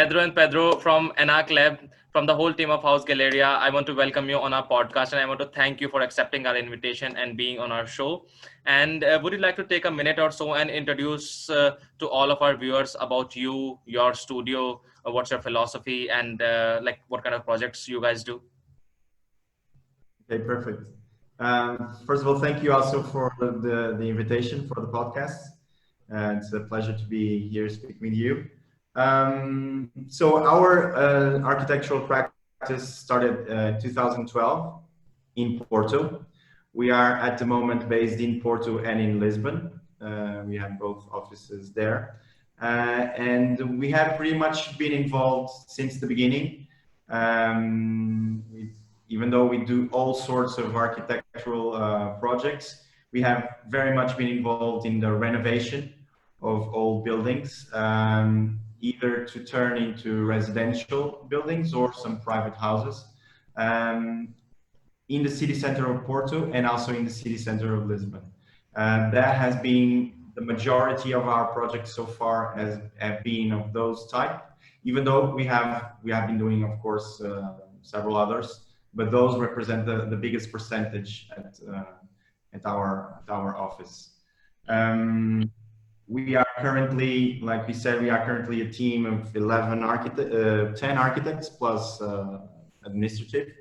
Pedro and Pedro from Anarchlab, from the whole team of House Galleria. I want to welcome you on our podcast, and I want to thank you for accepting our invitation and being on our show. And would you like to take a minute or so and introduce to all of our viewers about you, your studio, what's your philosophy, and like what kind of projects you guys do? Okay, perfect. First of all, thank you also for the invitation for the podcast. It's a pleasure to be here speaking with you. So our architectural practice started 2012 in Porto. We are at the moment based in Porto and in Lisbon. We have both offices there. And we have pretty much been involved since the beginning. Even though we do all sorts of architectural projects, we have very much been involved in the renovation of old buildings, either to turn into residential buildings or some private houses in the city center of Porto and also in the city center of Lisbon. That has been the majority of our projects so far have been of those type, even though we have been doing, of course, several others, but those represent the biggest percentage at our office. We are currently, like we said, we are currently a team of 10 architects plus administrative.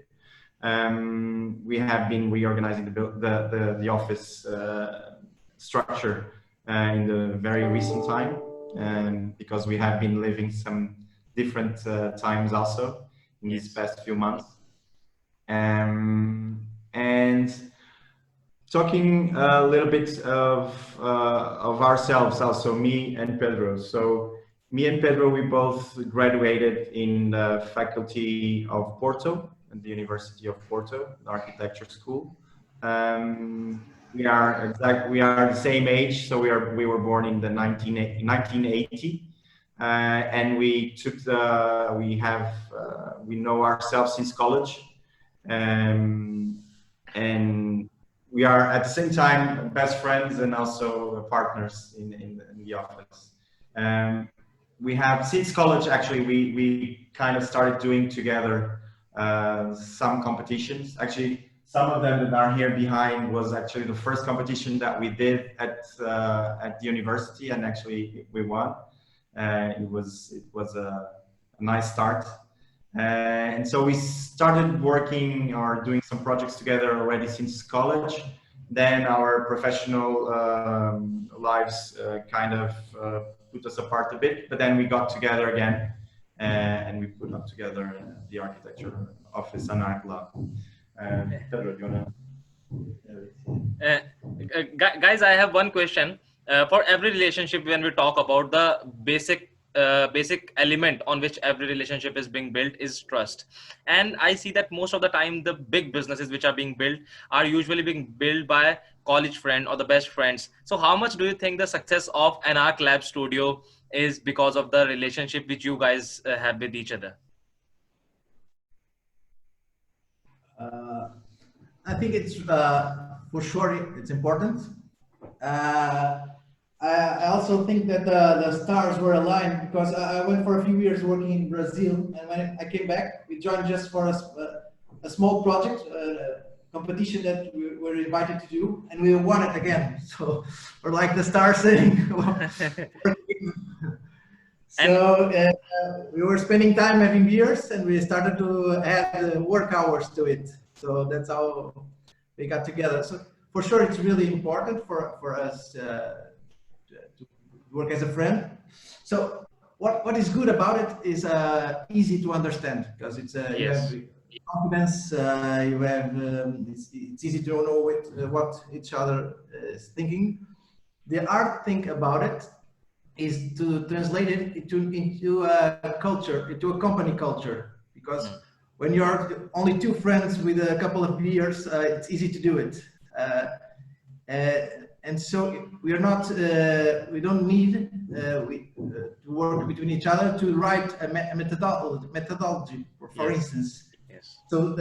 We have been reorganizing the office structure in the very recent time, because we have been living some different times also in these past few months. And talking a little bit of ourselves, also me and Pedro. So me and Pedro, we both graduated in the faculty of Porto at the University of Porto, the architecture school. We are the same age, so we were born in the 1980, and we know ourselves since college, and we are at the same time best friends and also partners in the office. We have, since college, actually, we kind of started doing together some competitions. Actually, some of them that are here behind was actually the first competition that we did at the university, and actually we won. It was a nice start. And so we started working or doing some projects together already since college. Then our professional lives kind of put us apart a bit, but then we got together again and we put up together the architecture office, Anarchlab. Pedro, do you wanna? Guys, I have one question. For every relationship, when we talk about the basic element on which every relationship is being built is trust. And I see that most of the time the big businesses which are being built are usually being built by college friend or the best friends. So how much do you think the success of an Anarchlab studio is because of the relationship which you guys have with each other? I think it's for sure it's important. I also think that the stars were aligned, because I went for a few years working in Brazil, and when I came back, we joined just for a small project, competition that we were invited to do, and we won it again. So we're like the stars saying. So we were spending time having beers, and we started to add work hours to it. So that's how we got together. So for sure, it's really important for us to work as a friend. So what is good about it is easy to understand, because it's Yes. you have confidence, you have it's easy to know what each other is thinking. The hard thing about it is to translate it into a culture, into a company culture, because when you are only two friends with a couple of beers, it's easy to do it. And so we are not, we don't need to work between each other to write a methodology, for instance. Yes. So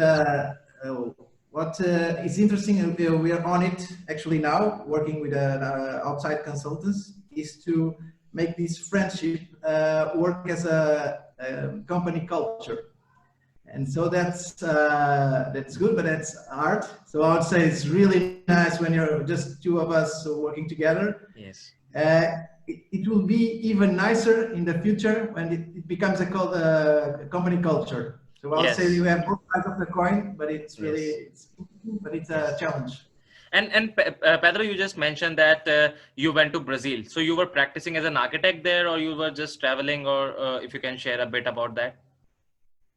what is interesting, we are on it actually now, working with outside consultants, is to make this friendship work as a company culture. And so that's good, but that's hard. So I would say it's really nice when you're just two of us working together. Yes. It will be even nicer in the future when it becomes a company culture. So I would say Yes. you have both sides of the coin, but it's really, Yes. it's a Yes. challenge. And Pedro, you just mentioned that you went to Brazil. So you were practicing as an architect there, or you were just traveling, or if you can share a bit about that.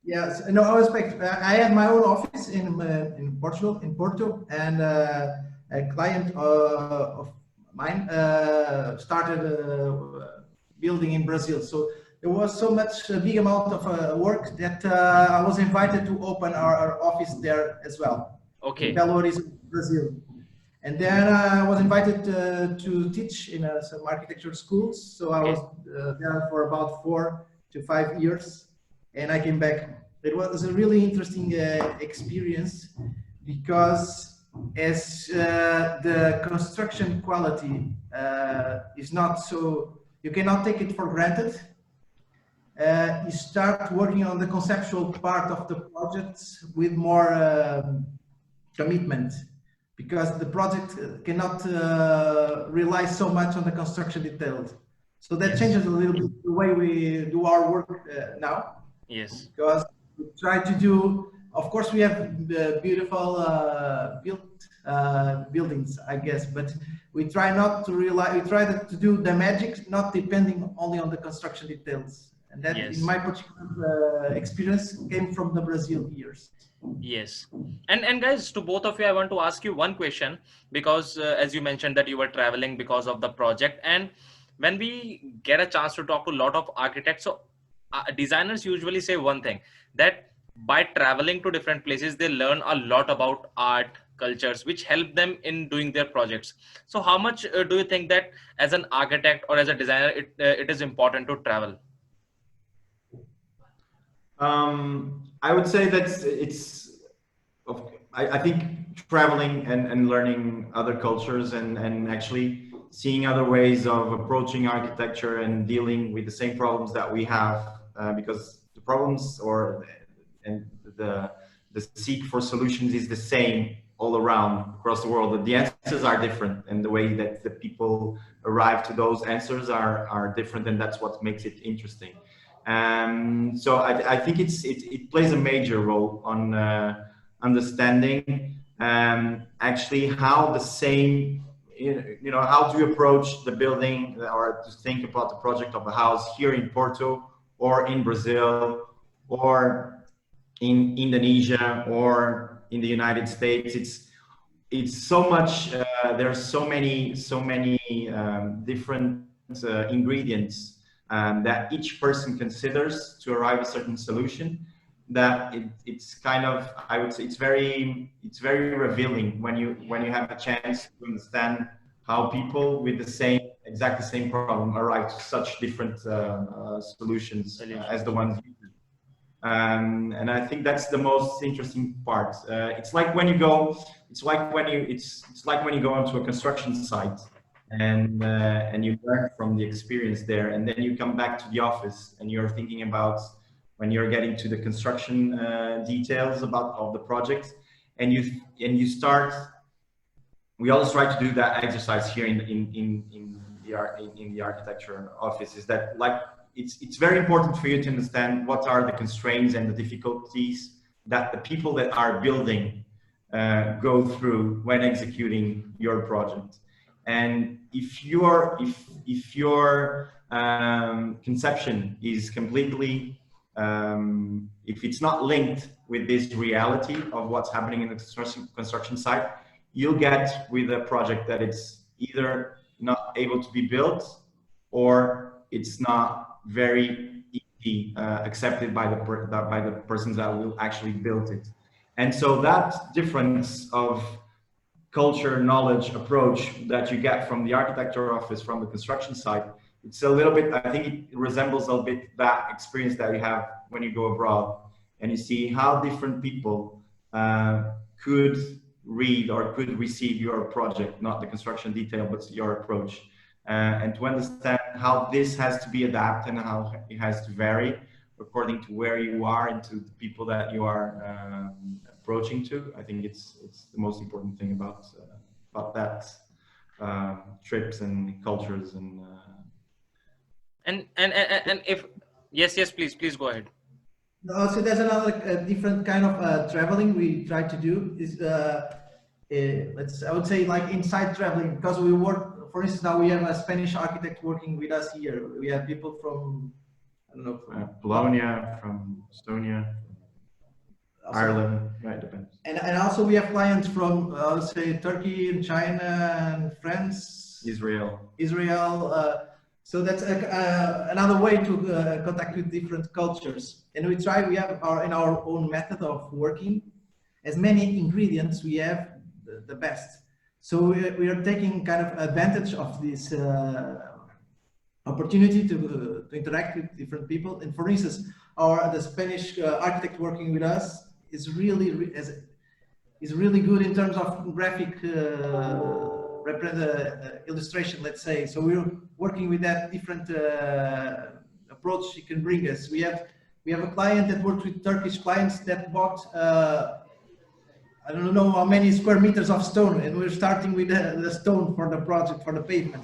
Yes, no, I respect. I have my own office in Portugal, in Porto, and a client of mine started building in Brazil. So there was so much a big amount of work that I was invited to open our office there as well in Okay. Belo Horizonte, Brazil. And then I was invited to teach in some architecture schools. So I was Okay. there for about 4 to 5 years, and I came back. It was a really interesting experience because as the construction quality is not so, you cannot take it for granted. You start working on the conceptual part of the projects with more commitment, because the project cannot rely so much on the construction details. So that Yes. changes a little bit the way we do our work now, Yes. because we try to do, of course we have beautiful buildings, I guess, but we try not to rely, we try to do the magic, not depending only on the construction details. And that, in Yes. my particular experience, came from the Brazil years. Yes. And guys, to both of you, I want to ask you one question, because as you mentioned that you were traveling because of the project, and when we get a chance to talk to a lot of architects, so designers usually say one thing, that by traveling to different places, they learn a lot about art, cultures, which help them in doing their projects. So how much do you think that as an architect or as a designer, it is important to travel? I would say that I think traveling and learning other cultures and actually seeing other ways of approaching architecture and dealing with the same problems that we have, because the problems and the seek for solutions is the same all around across the world. But the answers are different, and the way that the people arrive to those answers are different, and that's what makes it interesting. So I think it plays a major role on understanding actually how the same, how to approach the building or to think about the project of a house here in Porto or in Brazil or in Indonesia or in the United States. It's so much. There's so many different ingredients that each person considers to arrive at a certain solution, that it's kind of, I would say, it's very revealing when you have a chance to understand how people with exactly the same problem arrive to such different solutions as the ones you do. And I think that's the most interesting part. It's like when you go onto a construction site and you learn from the experience there, and then you come back to the office and you're thinking about when you're getting to the construction details of the project, and you start. We always try to do that exercise here in the architecture office. Is that like it's very important for you to understand what are the constraints and the difficulties that the people that are building go through when executing your project. And if your conception is completely, if it's not linked with this reality of what's happening in the construction site, you'll get with a project that it's either not able to be built or it's not very easy accepted by the persons that will actually build it. And so that difference of culture, knowledge, approach that you get from the architecture office, from the construction site, it's a little bit, I think it resembles a bit that experience that you have when you go abroad and you see how different people could read or could receive your project, not the construction detail, but your approach. And to understand how this has to be adapted and how it has to vary according to where you are and to the people that you are approaching to. I think it's the most important thing about that trips and cultures and if yes, please go ahead. No, so there's another different kind of traveling we try to do is I would say like inside traveling, because we work, for instance, now we have a Spanish architect working with us here. We have people from, I don't know, from Polonia, from Estonia, also, Ireland, right, depends. and also we have clients from, I would say, Turkey and China and France, Israel. So that's another way to contact with different cultures. And we have in our own method of working, as many ingredients we have, the best. So we are taking kind of advantage of this opportunity to interact with different people. And for instance, the Spanish architect working with us is really good in terms of graphic illustration, let's say. So we're working with that different approach he can bring us. We have a client that worked with Turkish clients that bought I don't know how many square meters of stone, and we're starting with the stone for the project, for the pavement.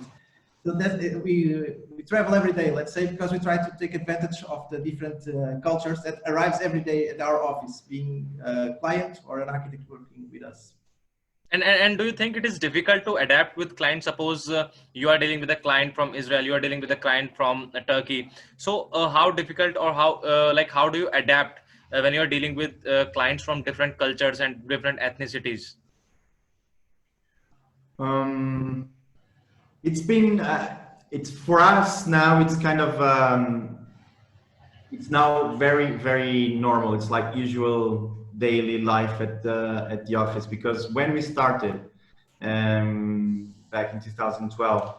So that we travel every day, let's say, because we try to take advantage of the different cultures that arrives every day at our office, being a client or an architect working with us. And do you think it is difficult to adapt with clients? Suppose you are dealing with a client from Israel, you are dealing with a client from Turkey. So how difficult, or how do you adapt when you are dealing with clients from different cultures and different ethnicities? It's been it's for us now. It's kind of it's now very normal. It's like usual daily life at the office, because when we started back in 2012,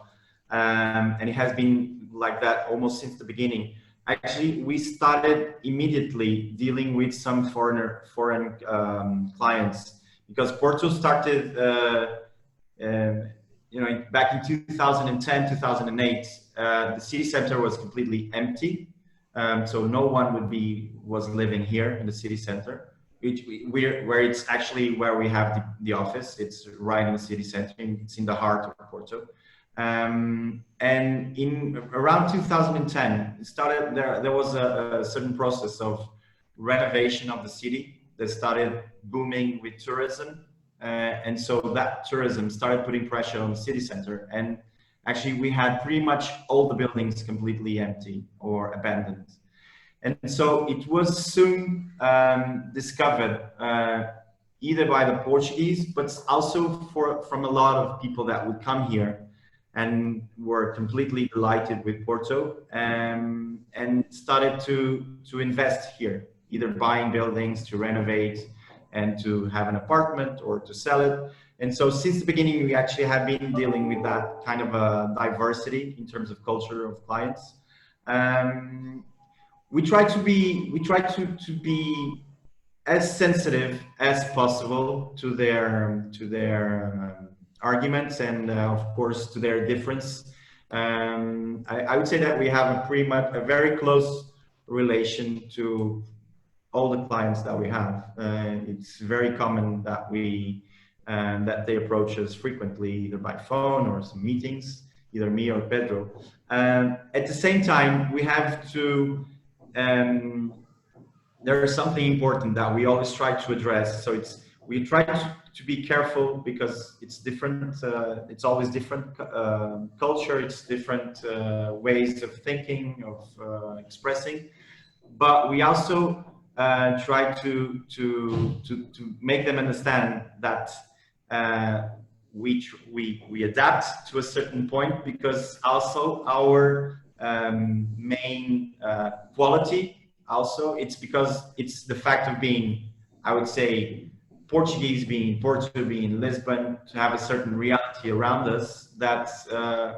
and it has been like that almost since the beginning. Actually, we started immediately dealing with some foreign clients, because Porto started back in 2010, 2008. The city center was completely empty, so no one was living here in the city center. Where it's actually where we have the office. It's right in the city center. It's in the heart of Porto. And in around 2010, there was a certain process of renovation of the city that started booming with tourism. And so that tourism started putting pressure on the city center. And actually we had pretty much all the buildings completely empty or abandoned. And so it was soon discovered either by the Portuguese, but also from a lot of people that would come here and were completely delighted with Porto, and started to invest here, either buying buildings to renovate and to have an apartment or to sell it. And so since the beginning, we actually have been dealing with that kind of a diversity in terms of culture of clients. We try to be as sensitive as possible to their arguments and of course to their difference. I would say that we have a very close relation to all the clients that we have. It's very common that they approach us frequently, either by phone or some meetings, either me or Pedro. At the same time, we have to. There is something important that we always try to address. So we try to be careful, because it's different. It's always different culture. It's different ways of thinking, of expressing. But we also try to make them understand that we adapt to a certain point, because also our main quality also, it's because it's the fact of being, I would say, Portuguese, being in Porto, being in Lisbon, to have a certain reality around us that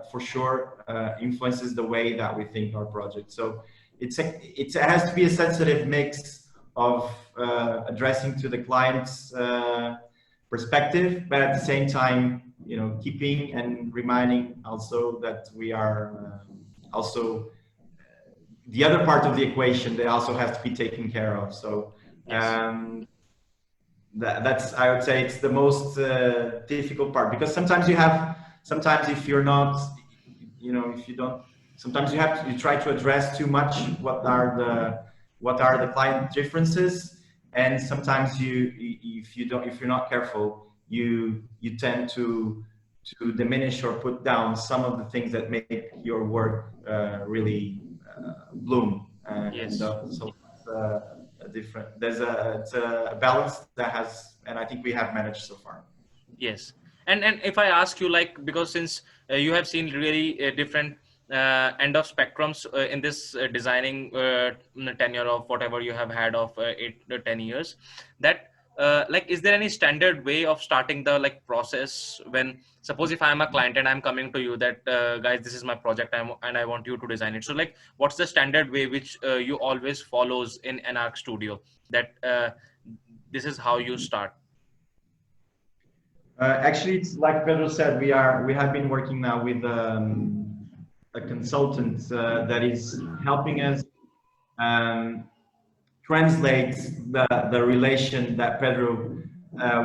for sure influences the way that we think our project. So it has to be a sensitive mix of addressing to the client's perspective, but at the same time, keeping and reminding also that we are also the other part of the equation, they also have to be taken care of. So Yes. that's, I would say, it's the most difficult part, because sometimes if you're not, if you don't, sometimes you try to address too much what are the client differences, and sometimes if you're not careful, you tend to diminish or put down some of the things that make your work really bloom. And Yes. so a different, it's a balance that has, and I think we have managed so far. Yes. And if I ask you, like, because since you have seen really different end of spectrums in this designing tenure of whatever you have had of 8 to 10 years, that like, is there any standard way of starting the like process? When suppose if I'm a client and I'm coming to you that guys, this is my project, and I want you to design it. So like, what's the standard way which you always follows in an arc studio, that this is how you start? Actually, it's like Pedro said, we have been working now with a consultant that is helping us um, translate the relation that Pedro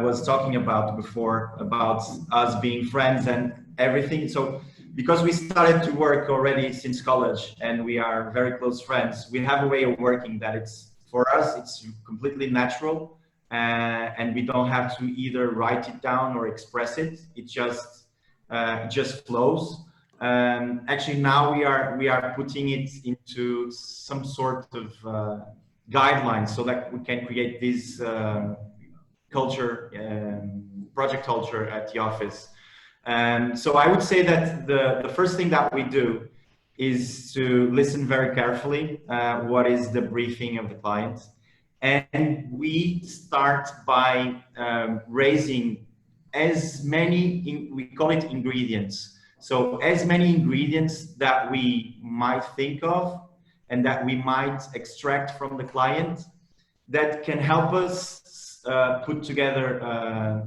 was talking about before, about us being friends and everything. So because we started to work already since college and we are very close friends, we have a way of working that it's, for us, it's completely natural, and we don't have to either write it down or express it. It just flows. Actually, now we are putting it into some sort of guidelines so that we can create this culture, project culture at the office. So I would say that the first thing that we do is to listen very carefully what is the briefing of the client. And we start by raising as many, we call it ingredients. So as many ingredients that we might think of and that we might extract from the client that can help us put together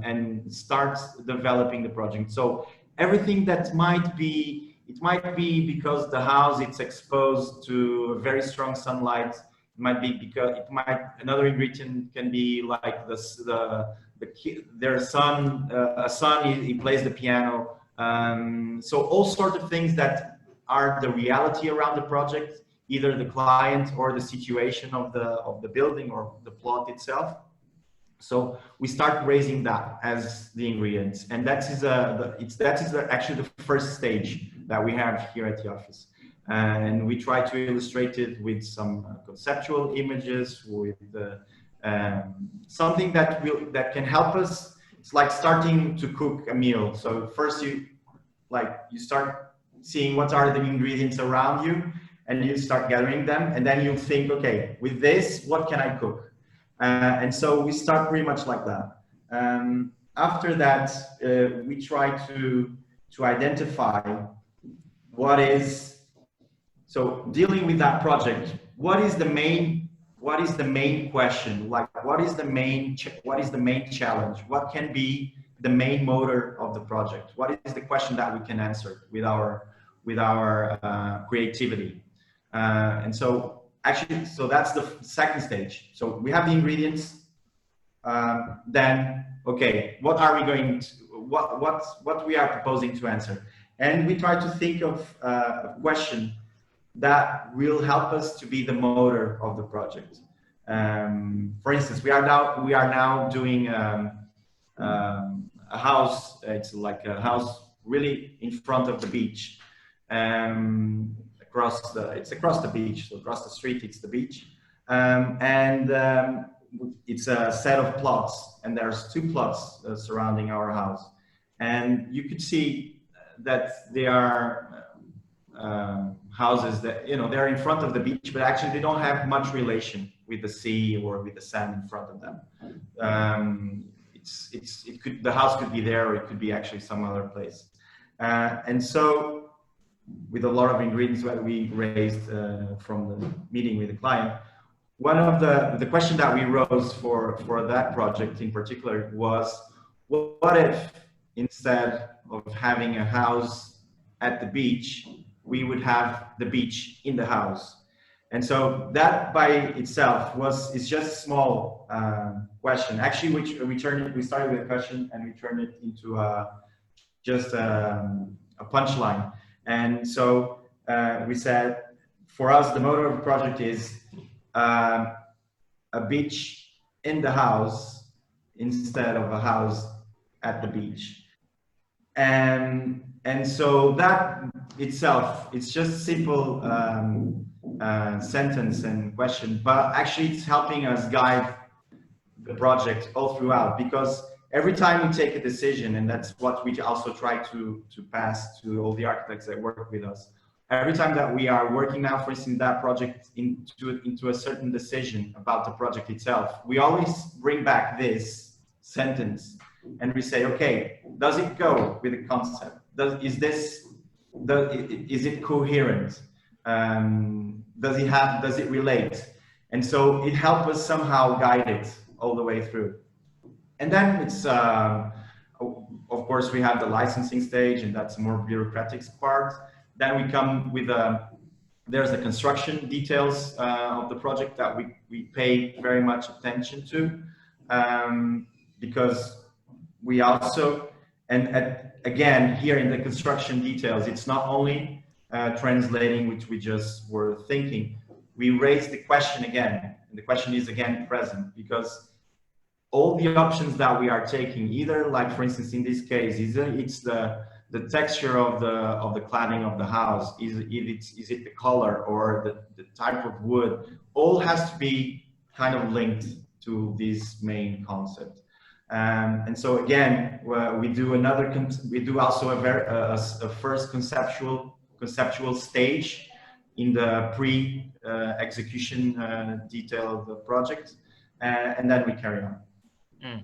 and start developing the project. So everything that might be, it might be because the house it's exposed to very strong sunlight. It might be because another ingredient can be like their son, a son, he plays the piano. So all sorts of things that are the reality around the project, either the client or the situation of the building or the plot itself. So we start raising that as the ingredients, and that is actually the first stage that we have here at the office. And we try to illustrate it with some conceptual images, with something that can help us. It's like starting to cook a meal. So first you start seeing what are the ingredients around you, and you start gathering them, and then you think, okay, with this, what can I cook? And so we start pretty much like that. After that, we try to identify what is, so dealing with that project, what is the main question? Like, what is the main challenge? What can be the main motor of the project? What is the question that we can answer with our creativity? And so actually, so that's the second stage. So we have the ingredients. Then, okay, what are we going to, what we are proposing to answer? And we try to think of a question that will help us to be the motor of the project. For instance, we are now doing a house. It's like a house really in front of the beach. It's across the beach, so across the street it's the beach, and it's a set of plots, and there's 2 plots surrounding our house, and you could see that they are houses that, they're in front of the beach, but actually they don't have much relation with the sea or with the sand in front of them. The house could be there, or it could be actually some other place, and so with a lot of ingredients that we raised from the meeting with the client. One of the question that we rose for that project in particular was, what if instead of having a house at the beach, we would have the beach in the house? And so that by itself is just a small question. Actually, we started with a question and we turned it into just a punchline. And so we said, for us, the motto of the project is a beach in the house instead of a house at the beach. And so that itself, it's just a simple sentence and question, but actually it's helping us guide the project all throughout, because every time we take a decision, and that's what we also try to pass to all the architects that work with us, every time that we are working now, for instance, that project into a certain decision about the project itself, we always bring back this sentence and we say, okay, does it go with the concept? Is it coherent? Does it relate? And so it helps us somehow guide it all the way through. And then it's, of course, we have the licensing stage, and that's a more bureaucratic part. Then we come with there's the construction details of the project that we pay very much attention to, because we also, again, here in the construction details, it's not only translating, which we just were thinking, we raise the question again, and the question is again present, because all the options that we are taking, either like, for instance, in this case, either it's the texture of the cladding of the house, is it the color or the type of wood, all has to be kind of linked to this main concept. And so again, we do also a first conceptual stage in the pre-execution detail of the project, and then we carry on. Mm.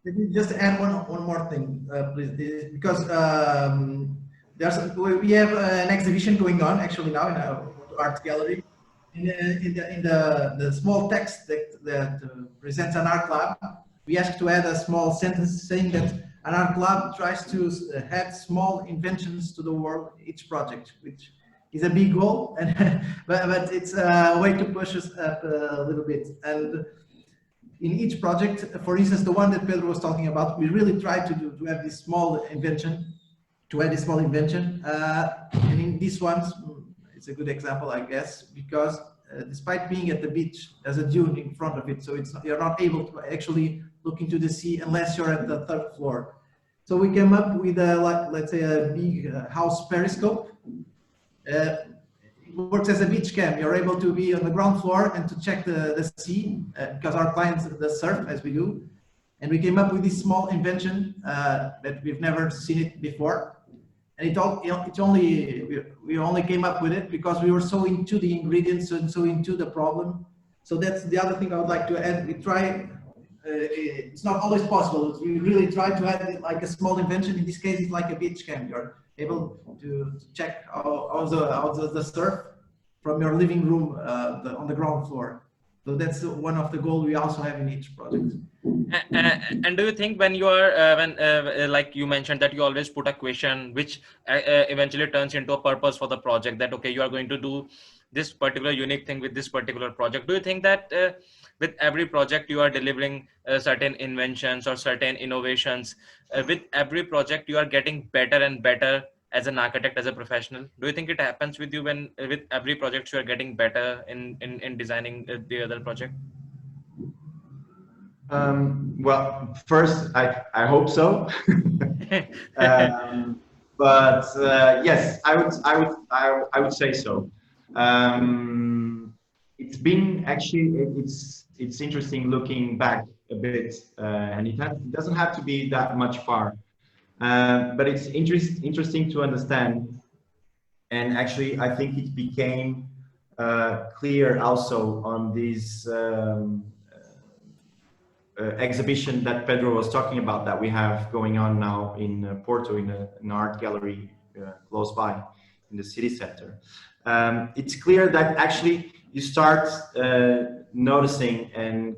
Let me just add one more thing, please, because we have an exhibition going on actually now in our art gallery. In the small text that presents Anarchlab, we asked to add a small sentence saying that Anarchlab tries to add small inventions to the world each project, which is a big goal, and but it's a way to push us up a little bit. And in each project, for instance, the one that Pedro was talking about, we really try to have this small invention, and in this one, it's a good example, I guess, because despite being at the beach, there's a dune in front of it, so you're not able to actually look into the sea unless you're at the third floor. So we came up with let's say a big house periscope. It works as a beach cam. You're able to be on the ground floor and to check the sea, because our clients surf as we do. And we came up with this small invention that we've never seen it before. And we only came up with it because we were so into the ingredients and so into the problem. So that's the other thing I would like to add. We try, it's not always possible. We really try to add like a small invention. In this case, it's like a beach cam. You're able to check how the surf from your living room on the ground floor. So that's one of the goals we also have in each project. And do you think when you are like you mentioned that you always put a question which eventually turns into a purpose for the project, that okay, you are going to do this particular unique thing with this particular project, do you think that with every project you are delivering certain inventions or certain innovations, with every project you are getting better and better as an architect, as a professional? Do you think it happens with you when with every project you are getting better in designing the other project? Well, first, I hope so. But yes, I would say so. It's been actually, it's interesting looking back a bit, and it doesn't have to be that much far, but it's interesting to understand. And actually, I think it became clear also on this exhibition that Pedro was talking about, that we have going on now in Porto, in an art gallery close by in the city center. It's clear that actually you start noticing and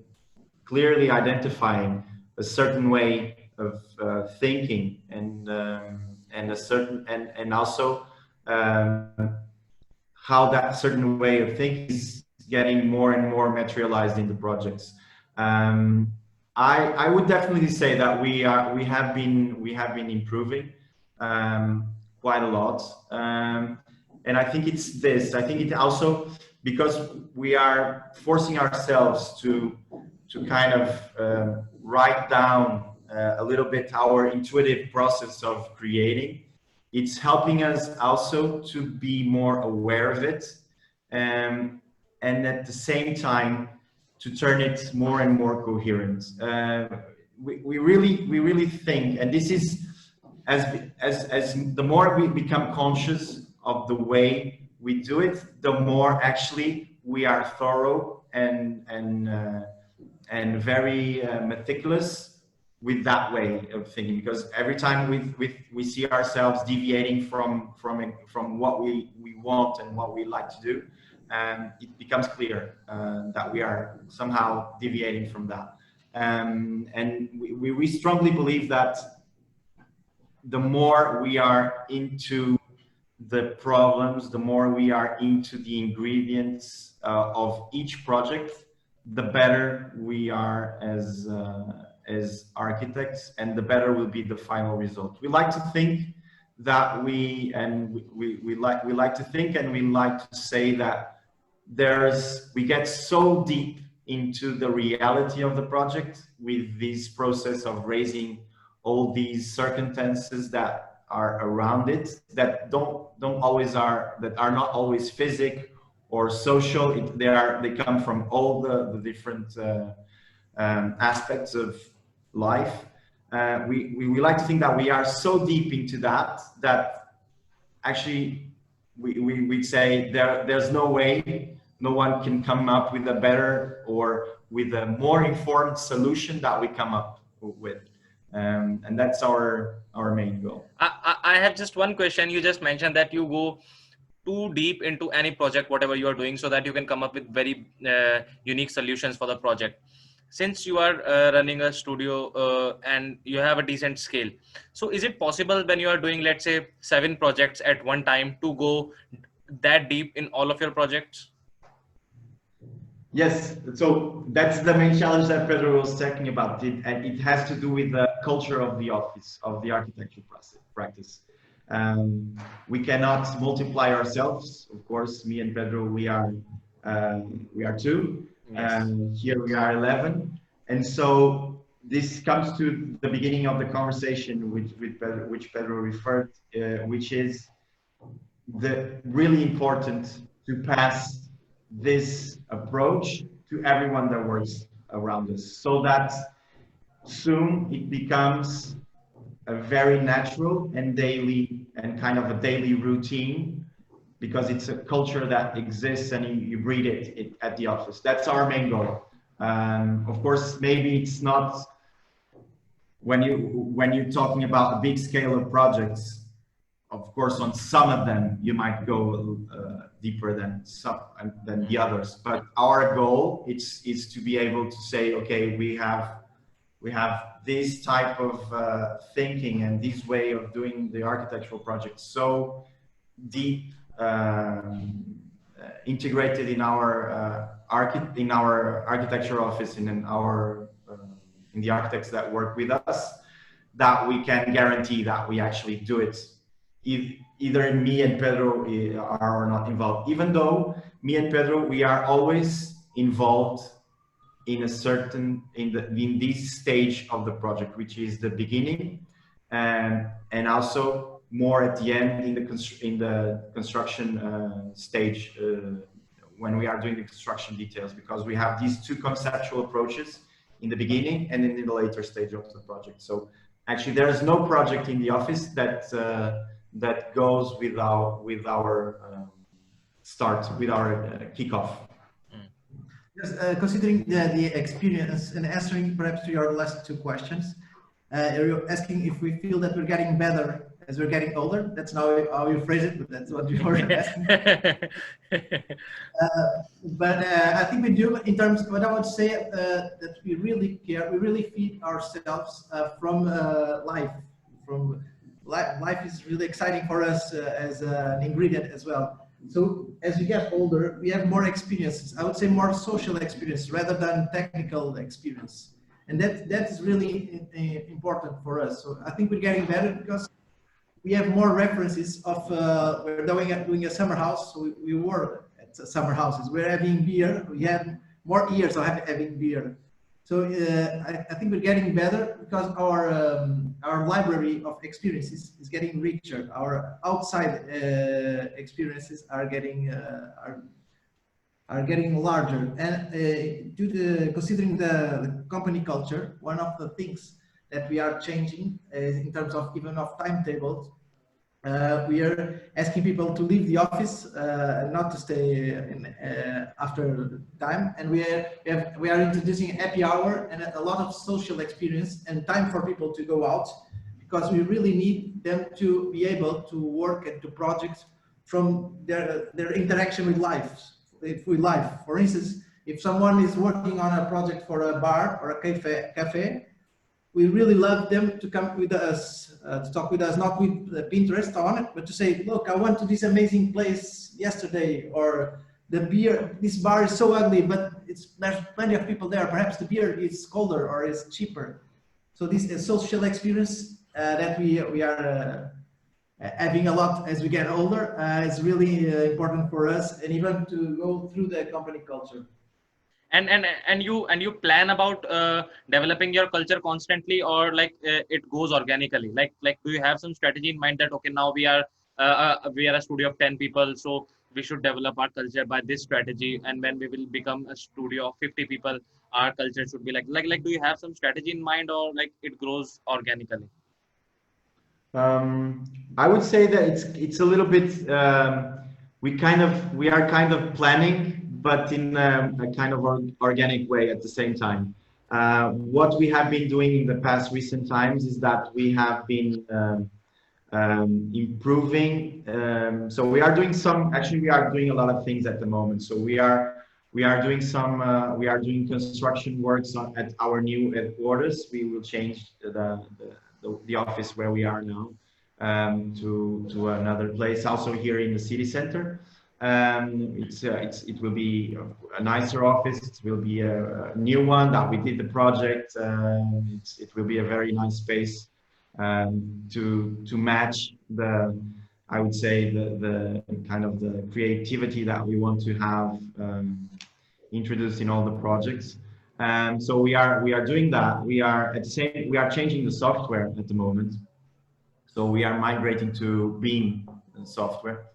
clearly identifying a certain way of thinking and a certain and also how that certain way of thinking is getting more and more materialized in the projects. I would definitely say that we have been improving quite a lot, and I think it's this. I think it also because we are forcing ourselves to kind of write down a little bit our intuitive process of creating. It's helping us also to be more aware of it, and at the same time to turn it more and more coherent. We really think, and this is as the more we become conscious of the way we do it, the more actually we are thorough and very meticulous with that way of thinking, because every time we see ourselves deviating from what we want and what we like to do, it becomes clear that we are somehow deviating from that. And we strongly believe that the more we are into the problems, the more we are into the ingredients of each project, the better we are as architects, and the better will be the final result. We like to think that we like to think, and we like to say that we get so deep into the reality of the project with this process of raising all these circumstances that are around it, that are not always physic or social. They come from all the different aspects of life. We like to think that we are so deep into that actually we'd say there's no way no one can come up with a better or with a more informed solution that we come up with. And that's our main goal. I have just one question. You just mentioned that you go too deep into any project, whatever you are doing, so that you can come up with very unique solutions for the project. Since you are running a studio and you have a decent scale, so is it possible when you are doing, let's say, 7 projects at one time, to go that deep in all of your projects? Yes, so that's the main challenge that Pedro was talking about, and it has to do with the culture of the office, of the architecture practice. We cannot multiply ourselves. Of course, me and Pedro, we are 2. Yes. Here we are 11, and so this comes to the beginning of the conversation which Pedro referred, which is the really important to pass this approach to everyone that works around us, so that soon it becomes a very natural and daily and kind of a daily routine, because it's a culture that exists and you breathe it at the office. That's our main goal. Of course, maybe it's not when you're talking about a big scale of projects. Of course, on some of them you might go deeper than the others. But our goal is to be able to say, okay, we have this type of thinking and this way of doing the architectural project so deep, integrated in our architecture office and in the architects that work with us, that we can guarantee that we actually do it. Either me and Pedro are not involved, even though me and Pedro, we are always involved in this stage of the project, which is the beginning, and also more at the end in the construction stage, when we are doing the construction details, because we have these 2 conceptual approaches in the beginning and in the later stage of the project. So actually, there is no project in the office that goes with our start, with our kickoff. Yes, considering the experience and answering perhaps to your last 2 questions, you're asking if we feel that we're getting better as we're getting older. That's how you phrase it, but that's what you were asking. But I think we do, in terms of what I would say, that we really care, we really feed ourselves from life. Life is really exciting for us as an ingredient as well. So as we get older, we have more experiences. I would say more social experience rather than technical experience, and that is really important for us. So I think we're getting better because we have more references of we're doing a summer house. So we were at summer houses. We're having beer. We have more years of having beer. So I think we're getting better because our library of experiences is getting richer. Our outside experiences are getting larger. And due to considering the company culture, one of the things that we are changing in terms of even of timetables, we are asking people to leave the office, not to stay in, after time, and we are introducing happy hour and a lot of social experience and time for people to go out, because we really need them to be able to work and to projects from their interaction with life. For instance, if someone is working on a project for a bar or a cafe, we really love them to come with us, to talk with us, not with Pinterest on it, but to say, look, I went to this amazing place yesterday, or this bar is so ugly, but there's plenty of people there. Perhaps the beer is colder or is cheaper. So this is social experience that we are having a lot as we get older is really important for us, and even to go through the company culture. And you plan about developing your culture constantly, or like it goes organically, like do you have some strategy in mind that okay, now we are a studio of 10 people, so we should develop our culture by this strategy, and when we will become a studio of 50 people, our culture should be like do you have some strategy in mind, or like it grows organically? I would say that it's a little bit we are kind of planning, but in a kind of organic way at the same time. What we have been doing in the past recent times is that we have been improving. So we are doing we are doing a lot of things at the moment. So we are doing we are doing construction works at our new headquarters. We will change the office where we are now to another place, also here in the city center. It will be a nicer office. It will be a new one that we did the project. It will be a very nice space to match I would say the kind of the creativity that we want to have introduced in all the projects. So we are doing that. We are changing the software at the moment. So we are migrating to Beam software.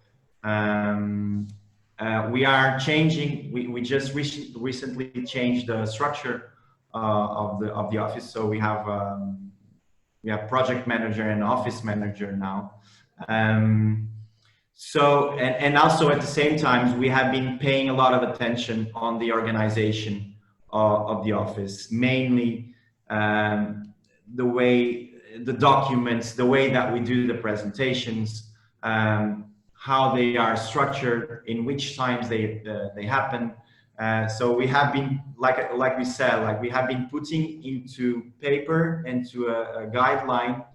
We are changing. We just recently changed the structure of the office. So we have project manager and office manager now. So and also at the same time, we have been paying a lot of attention on the organization of the office, mainly the way the documents, the way that we do the presentations, how they are structured, in which times they happen. So we have been, like we said, like we have been putting into paper and to a guideline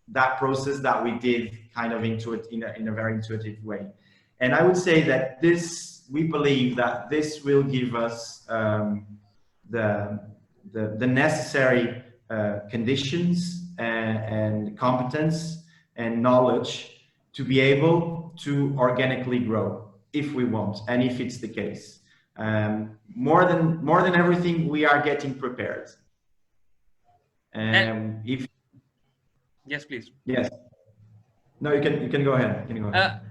that process that we did kind of in a very intuitive way. And I would say that we believe that this will give us the necessary conditions and competence and knowledge to be able to organically grow if we want, and if it's the case. More than everything, we are getting prepared. Yes, please. Yes. No, you can go ahead. You can go ahead.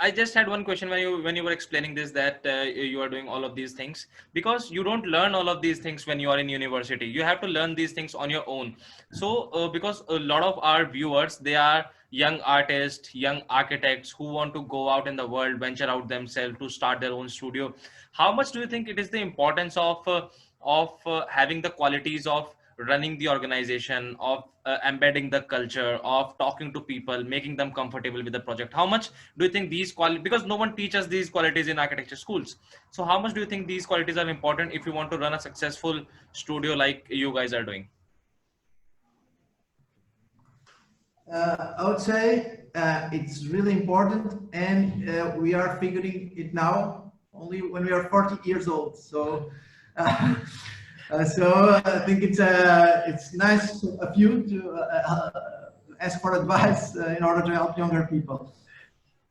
I just had one question when you were explaining this, that you are doing all of these things, because you don't learn all of these things when you are in university. You have to learn these things on your own. So because a lot of our viewers, they are young artists, young architects who want to go out in the world, venture out themselves to start their own studio. How much do you think it is the importance of having the qualities of running the organization, of embedding the culture, of talking to people, making them comfortable with the project? How much do you think these qualities, because no one teaches these qualities in architecture schools, so how much do you think these qualities are important if you want to run a successful studio like you guys are doing? I would say it's really important, and we are figuring it now only when we are 40 years old. So, so I think it's nice of you to ask for advice in order to help younger people.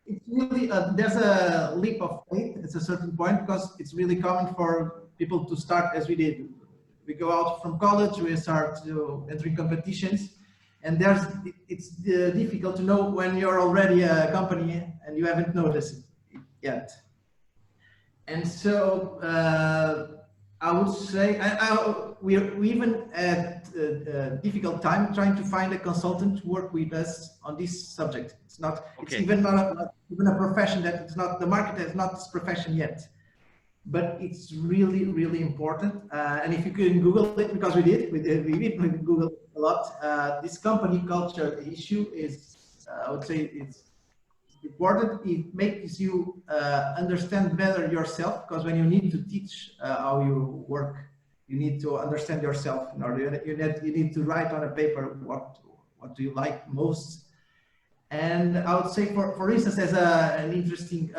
It's really there's a leap of faith at a certain point, because it's really common for people to start as we did. We go out from college, we start to entering competitions, and it's difficult to know when you're already a company and you haven't noticed it yet. And so I would say we even had a difficult time trying to find a consultant to work with us on this subject. It's not. It's Okay. even not even a profession that it's not. The market is not this profession yet, but it's really, really important. And if you can Google it, because we did Google a lot. This company culture issue is, I would say, it's important. It makes you understand better yourself, because when you need to teach how you work, you need to understand yourself. In order, you need to write on a paper what do you like most. And I would say, for instance, as an interesting,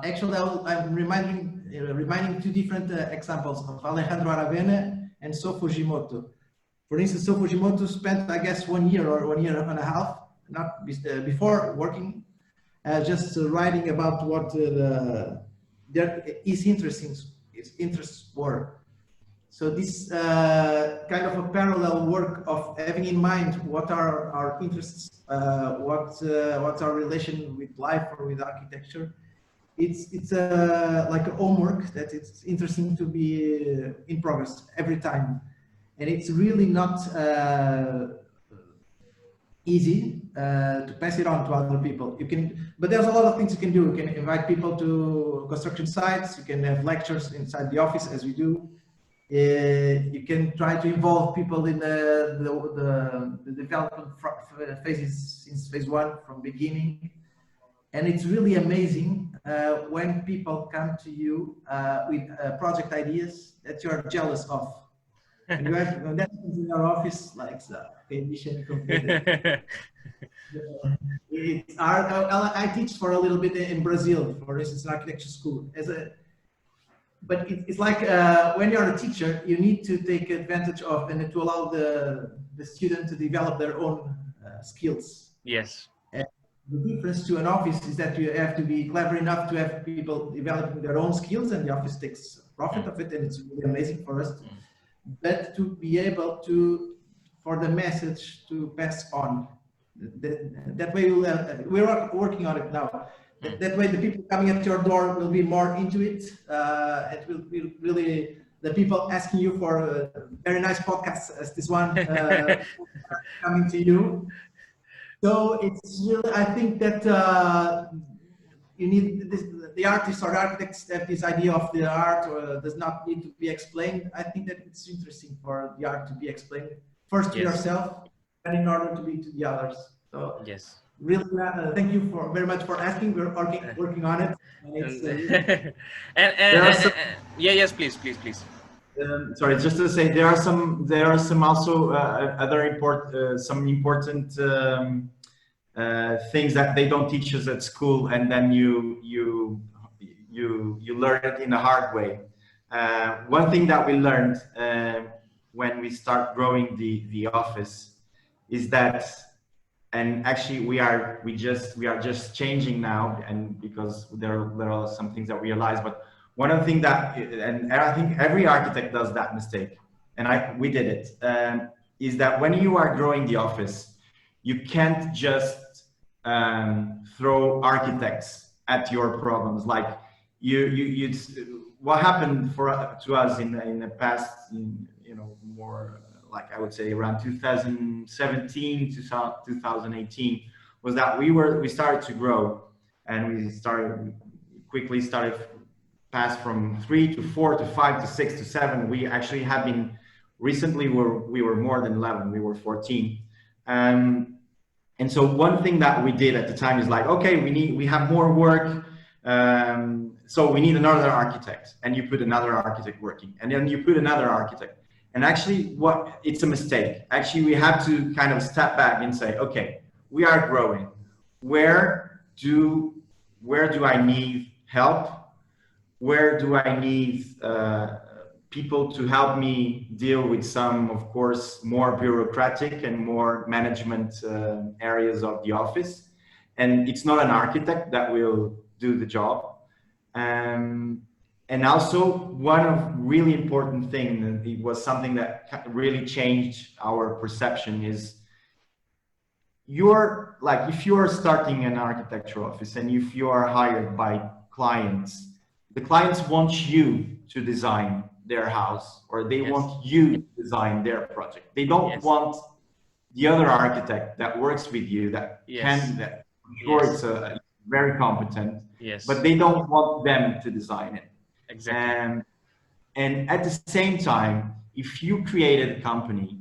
actually, I'm reminding two different examples of Alejandro Aravena and So Fujimoto. For instance, So Fujimoto spent, I guess, 1 year or 1 year and a half, not before working, just writing about what his interests were. So this kind of a parallel work of having in mind what are our interests, what's our relation with life or with architecture. It's like a homework that it's interesting to be in progress every time, and it's really not easy to pass it on to other people. You can, but there's a lot of things you can do. You can invite people to construction sites. You can have lectures inside the office, as we do. You can try to involve people in the development phases since phase one, from beginning. And it's really amazing when people come to you with project ideas that you're jealous of. And you have, when that comes in your office, like, okay, mission completed. It's I teach for a little bit in Brazil, for instance, an architecture school. But it's like when you're a teacher, you need to take advantage of and to allow the student to develop their own skills. Yes. And the difference to an office is that you have to be clever enough to have people developing their own skills, and the office takes profit of it, and it's really amazing for us. But to be able to, for the message to pass on, that way we're working on it now. That way the people coming at your door will be more into it. It will be really the people asking you for very nice podcasts as this one coming to you. So it's really, I think that you need this, the artists or architects have this idea of the art does not need to be explained. I think that it's interesting for the art to be explained first to yourself and in order to be to the others. So yes. Really, thank you very much for asking. We're working on it. And it's, yes, please. Sorry, just to say there are some also other some important things that they don't teach us at school, and then you learn it in a hard way. One thing that we learned when we start growing the office is that, and actually we are just changing now, and because there are some things that we realize, but one of the things that, and I think every architect does that mistake, and we did it, is that when you are growing the office, you can't just throw architects at your problems. Like what happened to us in the past, more like I would say around 2017 to 2018, was that we started to grow, and we quickly started pass from 3 to 4 to 5 to 6 to 7. We actually have been recently we were more than 11. We were 14. And so one thing that we did at the time is like, okay, we have more work, so we need another architect, and you put another architect working, and then you put another architect, And actually, what it's a mistake. Actually, we have to kind of step back and say, okay, we are growing. Where do where do I need help? Where do I need people to help me deal with some, of course, more bureaucratic and more management areas of the office? And it's not an architect that will do the job. Um, and also, one of really important thing, and it was something that really changed our perception, is you're like, if you're starting an architecture office and if you are hired by clients, the clients want you to design their house, or they Yes. want you to design their project. They don't Yes. want the other architect that works with you, that Yes. can, that I'm sure Yes. it's a very competent, but Yes. they don't want them to design it. Exactly. And at the same time, if you created a company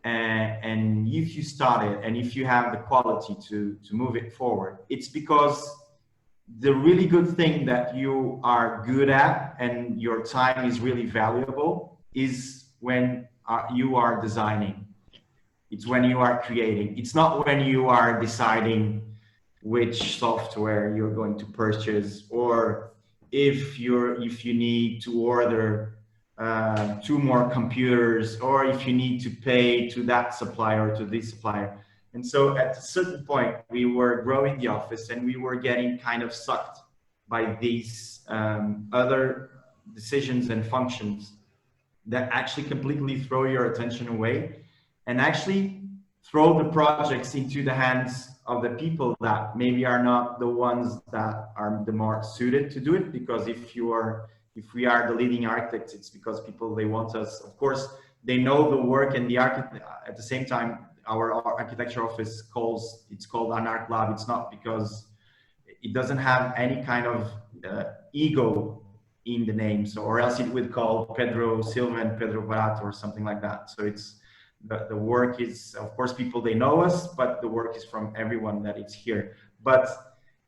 and if you start it and if you have the quality to move it forward, it's because the really good thing that you are good at and your time is really valuable is when you are designing. It's when you are creating. It's not when you are deciding which software you're going to purchase, or if you need to order two more computers, or if you need to pay to that supplier or to this supplier. And so at a certain point, we were growing the office and we were getting kind of sucked by these other decisions and functions that actually completely throw your attention away and actually throw the projects into the hands of the people that maybe are not the ones that are the more suited to do it. Because if we are the leading architects, it's because people, they want us, of course, they know the work and the architect. At the same time, our architecture office it's called Anarchlab. It's not because it doesn't have any kind of ego in the name, so, or else it would call Pedro Silva and Pedro Barata or something like that. So it's the work is, of course, people, they know us, but the work is from everyone that is here. But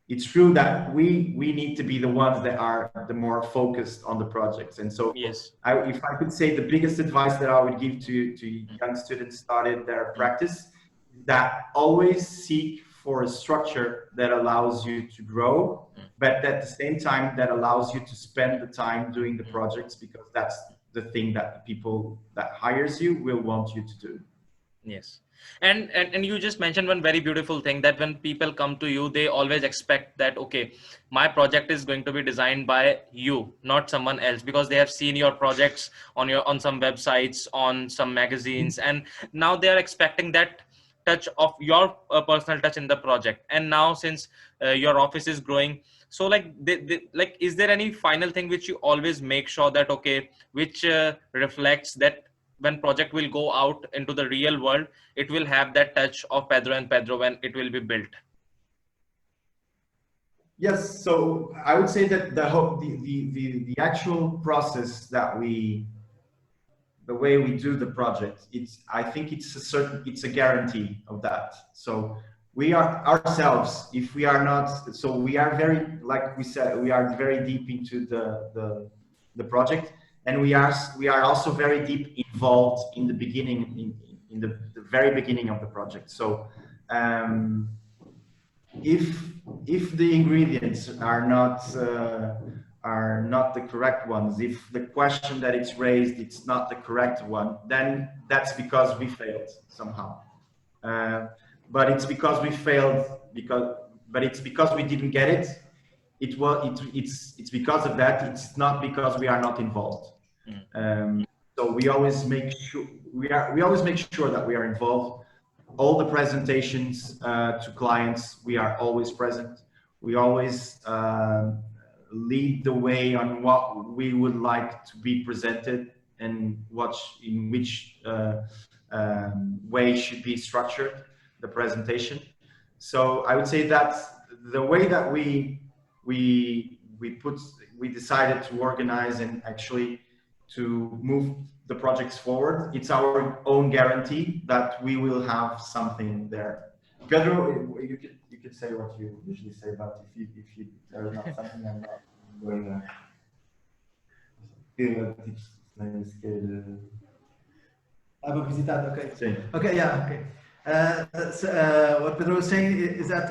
it's true that we need to be the ones that are the more focused on the projects. And so Yes. if I could say the biggest advice that I would give to young students started their practice, that always seek for a structure that allows you to grow, but at the same time that allows you to spend the time doing the projects, because that's the thing that the people that hires you will want you to do. Yes. And you just mentioned one very beautiful thing, that when people come to you, they always expect that, okay, my project is going to be designed by you, not someone else, because they have seen your projects on some websites, on some magazines, and now they are expecting that touch of your personal touch in the project. And now, since your office is growing, so like like, is there any final thing which you always make sure that, okay, which reflects that when project will go out into the real world, it will have that touch of Pedro and Pedro when it will be built? Yes, so I would say that the actual process that the way we do the project, I think it's a guarantee of that. So we are ourselves, if we are not, so we are very, like we said, we are very deep into the project, and we are also very deep involved in the beginning, in the very beginning of the project. So if the ingredients are not the correct ones, if the question that it's raised, it's not the correct one, then that's because we failed somehow. But it's because we failed but it's because we didn't get it. It's because of that. It's not because we are not involved. So we always make sure we always make sure that we are involved. All the presentations to clients, we are always present. We always lead the way on what we would like to be presented and in which way should be structured the presentation. So I would say that the way that we decided to organize and actually to move the projects forward, it's our own guarantee that we will have something there. Pedro, you could say what you usually say, but if there's not something, I'm not going to feel that it's I've visited. Okay. Sí. Okay. Yeah. Okay. What Pedro was saying is that,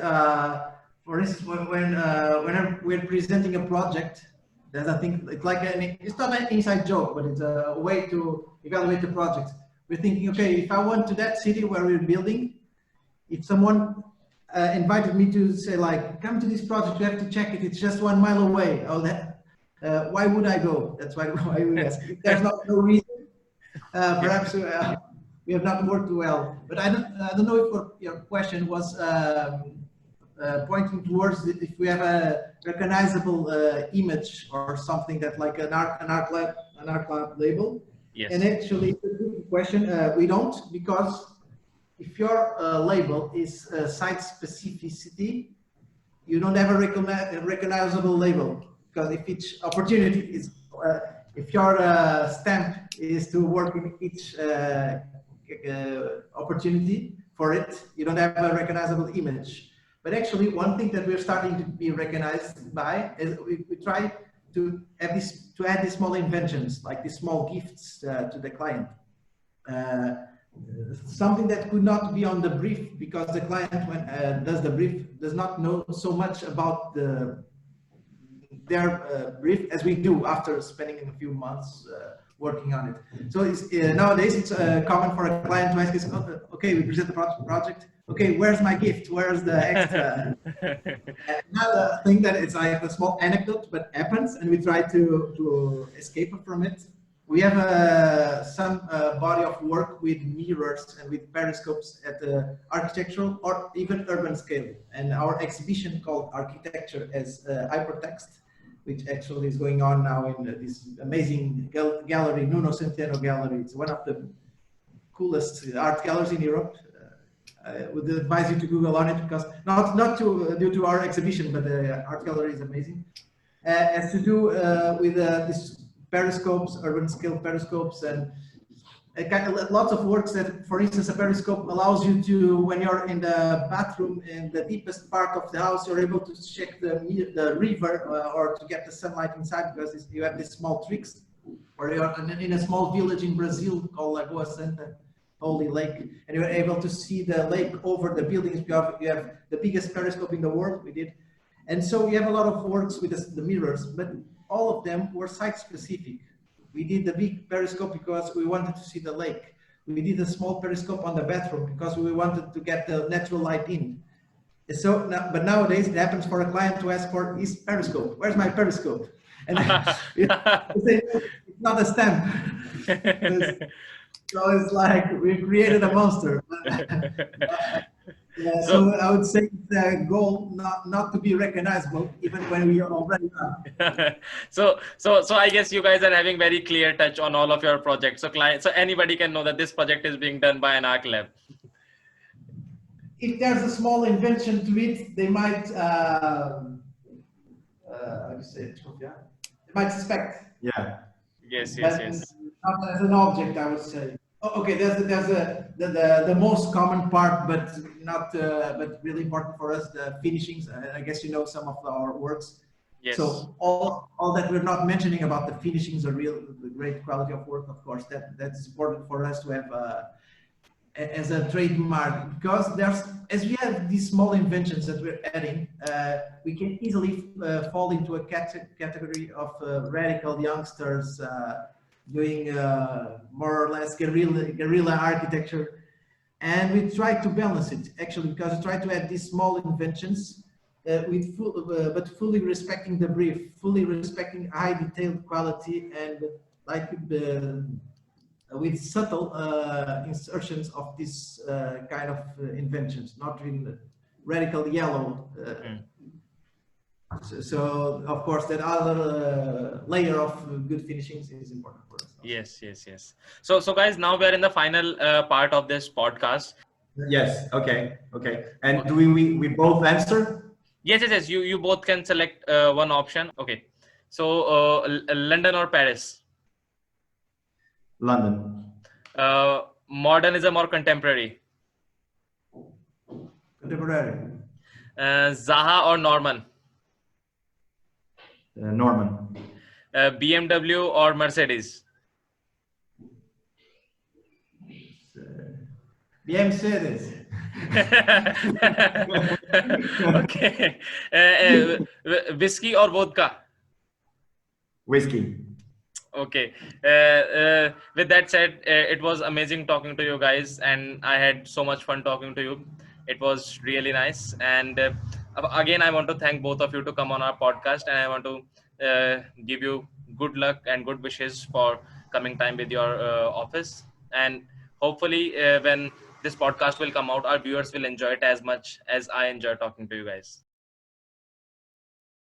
for instance, whenever we're presenting a project, there's, I think, it's like it's not an inside joke, but it's a way to evaluate the project. We're thinking, okay, if I went to that city where we're building, if someone invited me to say, like, come to this project, you have to check it, it's just 1 mile away. Oh, that, why would I go? That's why we ask. If there's no reason, perhaps we have not worked well. But I don't know if your question was pointing towards if we have a recognizable image or something that like an Anarchlab label. Yes. And actually, it's a good question. We don't, because if your label is site specificity, you don't have a recognizable label, because if each opportunity is, if your stamp is to work in each opportunity for it, you don't have a recognizable image. But actually, one thing that we're starting to be recognized by is we try to have this, to add these small inventions, like these small gifts to the client. Something that could not be on the brief, because the client, when does the brief, does not know so much about their brief as we do after spending a few months working on it. So it's, nowadays it's common for a client to ask us, okay, we present the project, okay, where's my gift? Where's the extra? Another thing that it's like a small anecdote, but happens, and we try to escape from it. We have some body of work with mirrors and with periscopes at the architectural or even urban scale. And our exhibition called Architecture as Hypertext, which actually is going on now in this amazing gallery, Nuno Centeno Gallery. It's one of the coolest art galleries in Europe. I would advise you to Google on it, because not due to our exhibition, but the art gallery is amazing. Has to do with this periscopes, urban scale periscopes, and lots of works that, for instance, a periscope allows you to, when you're in the bathroom in the deepest part of the house, you're able to check the river or to get the sunlight inside, because you have these small tricks. Or you're in a small village in Brazil called Lagoa Santa, Holy Lake, and you're able to see the lake over the buildings. You have the biggest periscope in the world, we did. And so we have a lot of works with the mirrors, but all of them were site specific. We did the big periscope because we wanted to see the lake. We did a small periscope on the bathroom because we wanted to get the natural light in. So, but nowadays it happens for a client to ask for his periscope. Where's my periscope? And it's not a stamp. So it's like we created a monster. So I would say the goal not to be recognizable even when we are already done. So I guess you guys are having very clear touch on all of your projects. So anybody can know that this project is being done by Anarchlab. If there's a small invention to it, they might how do you say it? Yeah, they might suspect. Yeah. Yes. But not as an object, I would say. Oh, okay, there's the most common part, but not but really important for us, the finishings. I guess you know some of our works. Yes. So all that we're not mentioning about the finishings, the great quality of work, of course, that's important for us to have as a trademark, because as we have these small inventions that we're adding, we can easily fall into a category of radical youngsters doing more or less guerrilla architecture, and we try to balance it actually, because we try to add these small inventions with but fully respecting the brief, fully respecting high detailed quality, and like with subtle insertions of this kind of inventions, not in radical yellow. So of course that other layer of good finishings is important for us. Yes. So guys, now we are in the final part of this podcast. Yes. Okay. And do we both answer? Yes. You both can select one option. Okay. So London or Paris? London. Modernism or contemporary? Contemporary. Zaha or Norman? Norman. BMW or Mercedes? Bien seres. Okay. Whiskey or vodka? Whiskey. Okay. With that said, it was amazing talking to you guys, and I had so much fun talking to you. It was really nice. And again, I want to thank both of you to come on our podcast, and I want to give you good luck and good wishes for coming time with your office. And hopefully, when this podcast will come out, our viewers will enjoy it as much as I enjoy talking to you guys.